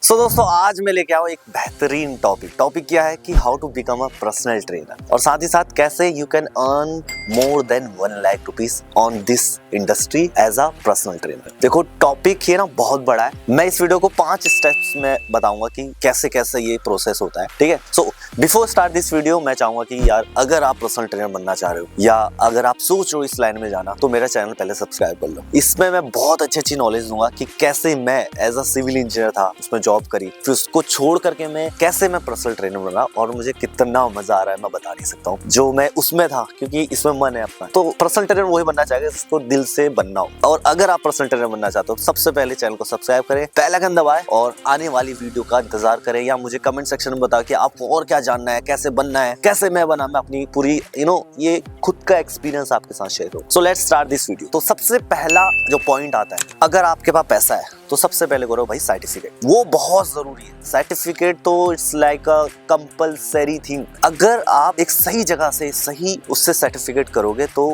दोस्तों आज मैं लेके आया एक बेहतरीन टॉपिक क्या है कि how to become a personal trainer और साथ ही साथ कैसे you can earn more than 1 lakh rupees on this industry as a personal trainer. देखो टॉपिक ये ना बहुत बड़ा है। मैं इस वीडियो को 5 स्टेप्स में बताऊंगा कि कैसे कैसे ये प्रोसेस होता है। ठीक है, so before start this video मैं चाहूंगा कि यार अगर आप पर्सनल ट्रेनर बनना चाह रहे हो या अगर आप सोच रहे हो इस लाइन में जाना तो मेरा चैनल पहले सब्सक्राइब कर लो। इसमें मैं बहुत अच्छी नॉलेज दूंगा कि कैसे मैं एज अ सिविल इंजीनियर था, उसमें जॉब करी, फिर उसको छोड़ करके मैं कैसे मैं पर्सनल ट्रेनर बना और मुझे कितना मजा आ रहा है मैं बता नहीं सकता हूँ जो मैं उसमें था, क्योंकि इसमें मन है अपना। तो पर्सनल ट्रेनर वही बनना चाहेगा जिसको दिल से बनना हो। और अगर आप पर्सनल ट्रेनर बनना चाहते हो तो सबसे पहले चैनल को सब्सक्राइब करें, बेल आइकन दबाएं और आने वाली वीडियो का इंतजार करें या मुझे कमेंट सेक्शन में बताओ कि आपको और क्या जानना है, कैसे बनना है, कैसे मैं बना। मैं अपनी पूरी ये खुद का एक्सपीरियंस आपके साथ शेयर करूं। So let's start this video. तो सबसे पहला जो पॉइंट आता है, अगर आपके पास पैसा है तो सबसे पहले करो भाई सर्टिफिकेट। वो बहुत जरूरी है। सर्टिफिकेट तो it's like a compulsory thing. अगर आप एक सही जगह से सही उससे सर्टिफिकेट करोगे तो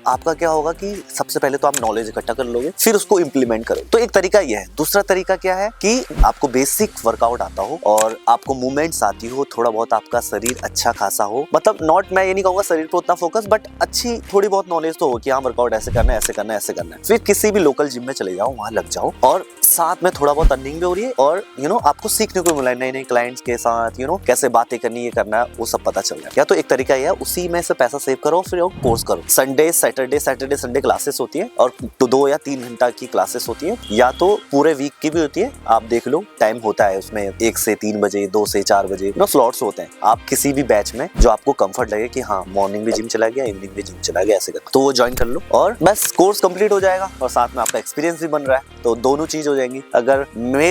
आपका क्या होगा कि सबसे पहले तो आप नॉलेज इकट्ठा कर लोगे, फिर उसको इम्प्लीमेंट करो। तो एक तरीका यह है। दूसरा तरीका क्या है कि आपको बेसिक वर्कआउट आता हो और आपको मूवमेंट्स आती हो, थोड़ा बहुत आपका शरीर अच्छा खासा हो। मतलब नॉट, मैं ये नहीं कहूंगा शरीर पे उतना फोकस, बट अच्छी थोड़ी बहुत नॉलेज तो हो कि हाँ वर्कआउट ऐसे करना है, ऐसे करना है, ऐसे करना है। फिर किसी भी लोकल जिम में चले जाओ, वहां लग जाओ और साथ में थोड़ा बहुत अर्निंग भी हो रही है और आपको सीखने को मिला है नए नए क्लाइंट्स के साथ कैसे बातें करनी, ये करना है, वो सब पता चल रहा है। या तो एक तरीका ये है, उसी में से पैसा सेव करो फिर कोर्स करो। सैटरडे संडे क्लासेस होती है और 2 या 3 घंटा की क्लासेस होती है, या तो पूरे वीक की भी होती है। आप देख लो टाइम होता है उसमें 1 से 3 बजे, 2 से 4 बजे स्लॉट्स होते हैं। आप किसी भी बैच में जो आपको कंफर्ट लगे कि हाँ मॉर्निंग भी जिम चला गया, इवनिंग भी जिम चला गया, ऐसे कर तो वो ज्वाइन कर लो और बस कोर्स कंप्लीट हो जाएगा और साथ में आपका एक्सपीरियंस भी बन रहा है, तो दोनों चीज हो जाएंगी। अगर मैं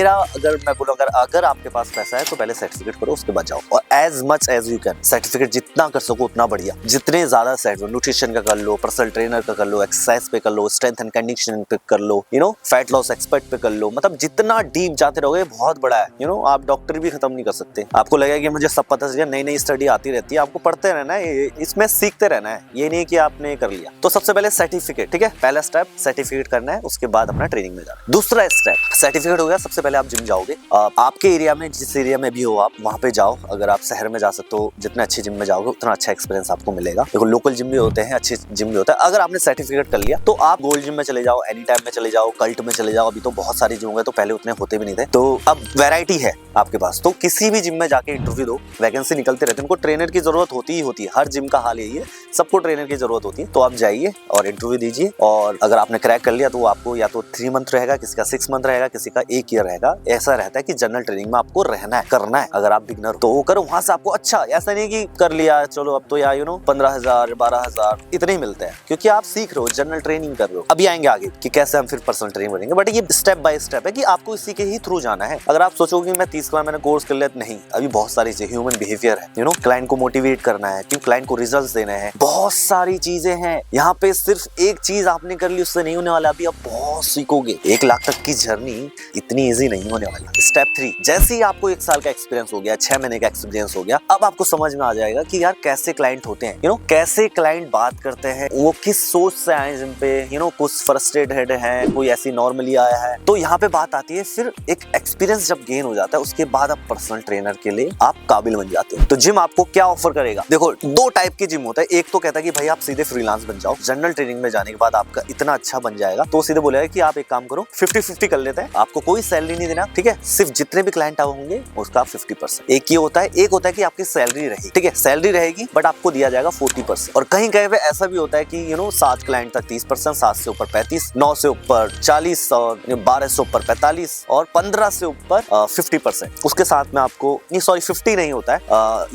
बोलूं अगर आपके पास पैसा है तो पहले सर्टिफिकेट करो, उसके बाद जाओ और as much as you can certificate जितना कर सको उतना बढ़िया। जितने ज्यादा सर्टिफिकेट न्यूट्रिशन का कर लो, पर्सनल ट्रेनर का कर लो, एक्सरसाइज पे कर लो, स्ट्रेंथ एंड कंडीशनिंग पे कर लो, फैट लॉस एक्सपर्ट पे कर लो। मतलब जितना डीप जाते रहोगे बहुत बड़ा है। आप डॉक्टर भी खत्म नहीं कर सकते। आपको लगेगा कि मुझे सब पता चल गया, नई नई स्टडी आती रहती है, आपको पढ़ते रहना है, इसमें सीखते रहना है, ये नहीं कि आपने कर लिया। तो सबसे पहले सर्टिफिकेट, ठीक है, पहला स्टेप सर्टिफिकेट करना है, उसके बाद अपना ट्रेनिंग में जाना। दूसरा स्टेप सर्टिफिकेट हो गया, सबसे पहले आप जिम जाओगे। आपके एरिया में जिस एरिया में भी हो आप वहां पे जाओ। अगर आप शहर में जा सकते हो, जितने अच्छे जिम में जाओगे उतना अच्छा एक्सपीरियंस आपको मिलेगा। देखो लोकल जिम भी होते हैं, अच्छे जिम भी होता है। अगर आपने सर्टिफिकेट कर लिया तो आप गोल्ड जिम में चले जाओ, एनी टाइम में चले जाओ, कल्ट में चले जाओ। अभी तो बहुत सारी जिम हो गए, तो पहले उतने होते भी नहीं थे, तो अब वैरायटी है आपके पास। तो किसी भी जिम में जाके इंटरव्यू दो, वैकेंसी निकलते रहते हैं, उनको ट्रेनर की जरूरत होती ही होती है। हर जिम का हाल यही है, सबको ट्रेनर की जरूरत होती है। तो आप जाइए और इंटरव्यू दीजिए और अगर आपने क्रैक कर लिया तो आपको या तो 3 मंथ रहेगा, किसी का 6 मंथ रहेगा, किसी का 1 ईयर रहेगा। ऐसा रहता है कि जनरल ट्रेनिंग में आपको रहना है, करना है। अगर आप बिगनर तो वो करो, वहां से आपको अच्छा, ऐसा नहीं कि कर लिया चलो अब तो या 15,000 12,000 इतने ही मिलते हैं, क्योंकि आप सीख रहे हो, जनरल ट्रेनिंग कर रहे हो। अभी आएंगे आगे कि कैसे हम फिर पर्सनल ट्रेनिंग बनेंगे, बट ये स्टेप बाय स्टेप है कि आपको इसी के ही थ्रू जाना है। अगर आप सोचोगे मैं 30 का मैंने कोर्स कर लिया, नहीं, अभी बहुत सारी चीजें, ह्यूमन बिहेवियर है, क्लाइंट को मोटिवेट करना है, क्यों क्लाइंट को रिजल्ट्स देने हैं, बहुत सारी चीजें हैं। यहाँ पे सिर्फ एक चीज आपने कर ली उससे नहीं होने वाला, अभी आप बहुत सीखोगे। 1 लाख तक की जर्नी इतनी इजी नहीं होने वाली। स्टेप 3, जैसे ही आपको 1 साल का एक्सपीरियंस हो गया, 6 महीने का एक्सपीरियंस हो गया, अब आपको समझ में आ जाएगा कि यार कैसे क्लाइंट होते हैं, कैसे क्लाइंट बात करते हैं, वो किस सोच से आए जिम पे, कुछ फ्रस्ट्रेटेड है, कोई ऐसी नॉर्मली आया है। तो यहाँ पे बात आती है, फिर एक एक्सपीरियंस जब गेन हो जाता है उसके बाद आप पर्सनल ट्रेनर के लिए आप काबिल बन जाते हो। तो जिम आपको क्या ऑफर करेगा? देखो 2 टाइप के जिम होता है। एक तो कहता है कि भाई आप सीधे फ्रीलांस बन जाओ, जनरल ट्रेनिंग में जाने के बाद आपका इतना अच्छा बन जाएगा तो सीधे बोलेगा कि आप एक काम करो 50-50 कर लेते हैं, आपको कोई सैलरी नहीं देना, ठीक है, सिर्फ जितने भी क्लाइंट होंगे उसका 50%। एक ये होता है। एक होता है कि आपकी सैलरी रहेगी, ठीक है, सैलरी रहेगी बट आपको दिया जाएगा 40%। और कहीं कहीं पे ऐसा भी होता है कि 7 क्लाइंट तक 30%, 7 से ऊपर 35%, 9 से ऊपर 40% और 12 से ऊपर 45% और 15 से ऊपर 50%। उसके साथ में आपको 50 नहीं होता है।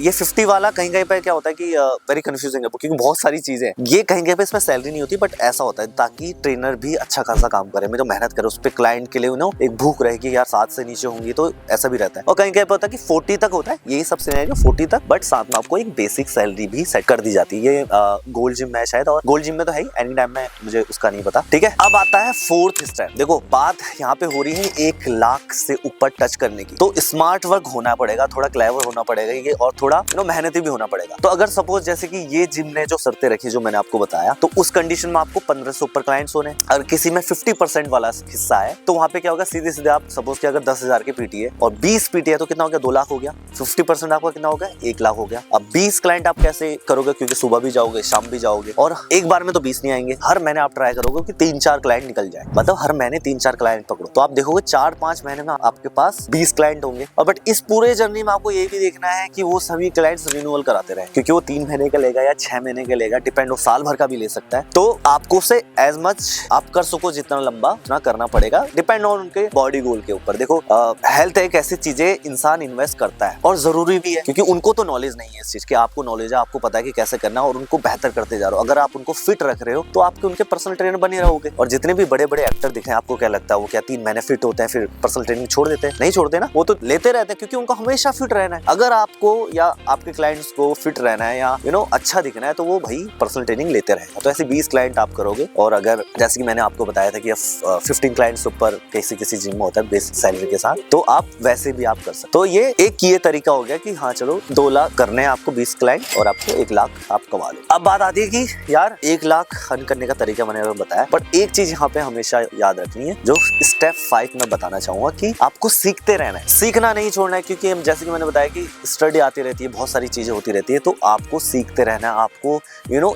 ये 50 वाला कहीं कहीं पे क्या होता है कि वेरी कंफ्यूजिंग है, क्योंकि बहुत सारी चीजें ये कहीं कहीं पे इसमें सैलरी नहीं होती, बट ऐसा होता है ताकि ट्रेनर भी अच्छा खासा काम करे, मेरे मेहनत करे, उस पे क्लाइंट के लिए एक भूख रहेगी यार 7 से नीचे होंगी, तो ऐसा भी रहता है। और कहीं कहीं पे होता है कि 40 तक होता है, यही सब सिनेरियो 40 तक, बट साथ में आपको एक बेसिक सैलरी भी सेट कर दी जाती है। ये गोल्ड जिम में शायद, और गोल्ड जिम में तो है ही, एनी टाइम में मुझे उसका नहीं पता, ठीक है। अब आता है 4th स्टेप। देखो बात यहाँ पे हो रही है 1 लाख से ऊपर टच करने की। तो स्मार्ट वर्क होना पड़ेगा, थोड़ा क्लेवर होना पड़ेगा ये, और थोड़ा मेहनती भी होना पड़ेगा। तो अगर सपोज जैसे कि ये जिम ने जो शर्तें रखी जो मैंने आपको बताया, तो उस कंडीशन में आपको 15 से ऊपर क्लाइंट्स होने। अगर किसी में 50% वाला हिस्सा है तो वहां पे क्या होगा, सीधे सीधे आप सपोज कि अगर 10,000 की पीटी है और 20 पीटी है तो कितना हो गया, 2 लाख हो गया। 50% आपका कितना हो गया, 1 लाख हो गया। अब 20 क्लाइंट आप कैसे करोगे, क्योंकि सुबह भी जाओगे शाम भी जाओगे, और एक बार में तो 20 नहीं आएंगे। हर महीने आप ट्राई करोगे कि 3-4 क्लाइंट निकल जाए, मतलब हर महीने 3-4 क्लाइंट पकड़ो, तो आप देखोगे 4-5 महीने में आपके पास 20 क्लाइंट होंगे। और बट इस पूरे जर्नी में आपको ये भी देखना है कि वो सभी क्लाइंट्स रिन्यूअल कराते रहे, क्योंकि वो 3 महीने का लेगा या 6 महीने का लेगा, डिपेंड, वो साल भर का भी ले सकता है। तो आपको से एज मच आप कर सको जितना लंबा उतना करना पड़ेगा, डिपेंड ऑन उनके बॉडी गोल के ऊपर। देखो हेल्थ एक ऐसी चीज है, इंसान इन्वेस्ट करता है और जरूरी भी है, क्योंकि उनको तो नॉलेज नहीं है इस चीज की, आपको नॉलेज है, आपको पता है कि कैसे करना है और उनको बेहतर करते जा रहे हो। अगर आप उनको फिट रख रहे हो तो आपके उनके पर्सनल ट्रेनर बने रहोगे। और जितने भी बड़े बड़े एक्टर दिखे, आपको क्या लगता है वो क्या 3 महीने फिट होते हैं फिर पर्सनल ट्रेनिंग छोड़ देते हैं? नहीं छोड़ते ना, वो तो लेते रहते हैं, क्योंकि उनको हमेशा फिट रहना है। अगर आपको या आपके क्लाइंट्स को फिट रहना है या अच्छा दिखना है तो वो भाई पर्सनल ट्रेनिंग लेते रहेगा। तो ऐसे 20 क्लाइंट आप करोगे। और अगर जैसे कि मैंने आपको बताया था कि 15 क्लाइंट्स ऊपर किसी जिम में होता है बेस सैलरी के साथ, तो आप वैसे भी आप कर सकते। तो ये एक ये तरीका हो गया कि हाँ चलो 2 लाख करने हैं आपको 20 क्लाइंट और आपको 1 लाख आप कमा लो। अब बात आती है कि यार 1 लाख अर्न करने का तरीका मैंने बताया, बट एक चीज यहाँ पे हमेशा याद रखनी है, जो स्टेप 5 में बताना चाहूंगा कि आपको सीखते रहना है, सीखना नहीं छोड़ना है। क्योंकि जैसे कि मैंने बताया कि स्टडी आती रहती है, बहुत सारी चीजें होती रहती है, तो आपको सीखते रहना है। आपको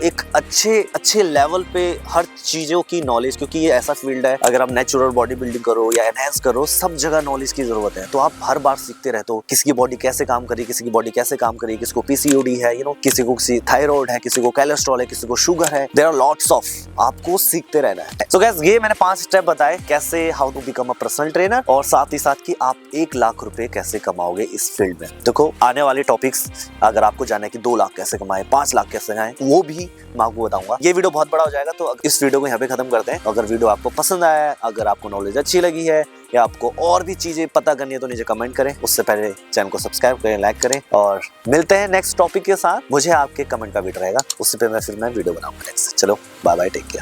एक अच्छे लेवल पे हर चीजों की नॉलेज, क्योंकि ये ऐसा फील्ड है, अगर आप नेचुरल बॉडी बिल्डिंग करो या एनहांस करो, सब जगह नॉलेज की जरूरत है। तो आप हर बार सीखते रहते हो, किसी की बॉडी कैसे काम करी, किसी की बॉडी कैसे काम करी, किसी को पीसीओडी है, किसी को थायराइड है, किसी को कोलेस्ट्रॉल है, किसी को शुगर है। देयर आर लॉट्स ऑफ, आपको सीखते रहना है। सो गाइस, ये मैंने 5 स्टेप बताए कैसे how to become a personal trainer, और साथ ही साथ कि आप 1 लाख रुपए कैसे कमाओगे इस फील्ड में। देखो आने वाले टॉपिक्स अगर आपको जानना है कि 2 लाख कैसे कमाए, 5 लाख कैसे कमाए, वो भी मैं आपको बताऊंगा। ये वीडियो बहुत बड़ा हो जाएगा, तो इस वीडियो को यहाँ पे खत्म करते हैं। अगर वीडियो आपको पसंद आया है, अगर आपको नॉलेज अच्छी लगी है या आपको और भी चीजें पता करनी है तो नीचे कमेंट करें। उससे पहले चैनल को सब्सक्राइब करें, लाइक करें, और मिलते हैं नेक्स्ट टॉपिक के साथ। मुझे आपके कमेंट का वेट रहेगा, उससे पहले फिर मैं वीडियो बनाऊंगा नेक्स्ट। चलो बाय बाय, टेक केयर।